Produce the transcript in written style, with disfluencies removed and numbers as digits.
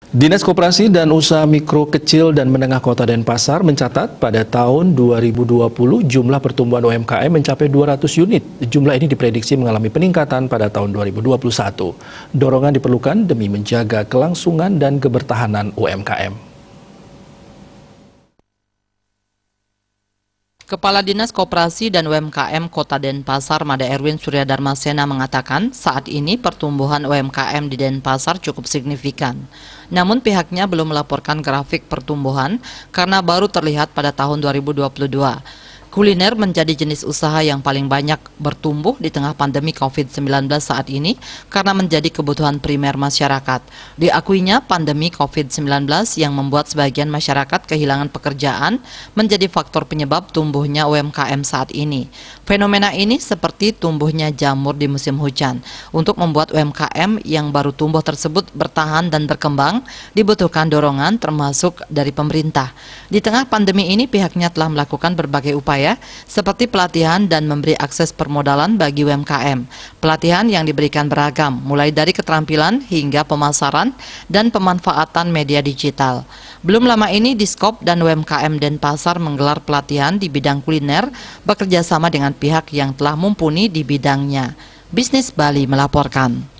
Dinas Koperasi dan Usaha Mikro Kecil dan Menengah Kota Denpasar mencatat pada tahun 2020 jumlah pertumbuhan UMKM mencapai 200 unit. Jumlah ini diprediksi mengalami peningkatan pada tahun 2021. Dorongan diperlukan demi menjaga kelangsungan dan kebertahanan UMKM. Kepala Dinas Koperasi dan UMKM Kota Denpasar, Mada Erwin Suryadarmasena mengatakan saat ini pertumbuhan UMKM di Denpasar cukup signifikan. Namun pihaknya belum melaporkan grafik pertumbuhan karena baru terlihat pada tahun 2022. Kuliner menjadi jenis usaha yang paling banyak bertumbuh di tengah pandemi COVID-19 saat ini karena menjadi kebutuhan primer masyarakat. Diakuinya pandemi COVID-19 yang membuat sebagian masyarakat kehilangan pekerjaan menjadi faktor penyebab tumbuhnya UMKM saat ini. Fenomena ini seperti tumbuhnya jamur di musim hujan. Untuk membuat UMKM yang baru tumbuh tersebut bertahan dan berkembang, dibutuhkan dorongan termasuk dari pemerintah. Di tengah pandemi ini pihaknya telah melakukan berbagai upaya seperti pelatihan dan memberi akses permodalan bagi UMKM. Pelatihan yang diberikan beragam, mulai dari keterampilan hingga pemasaran dan pemanfaatan media digital. Belum lama ini Diskop dan UMKM Denpasar menggelar pelatihan di bidang kuliner bekerja sama dengan pihak yang telah mumpuni di bidangnya. Bisnis Bali melaporkan.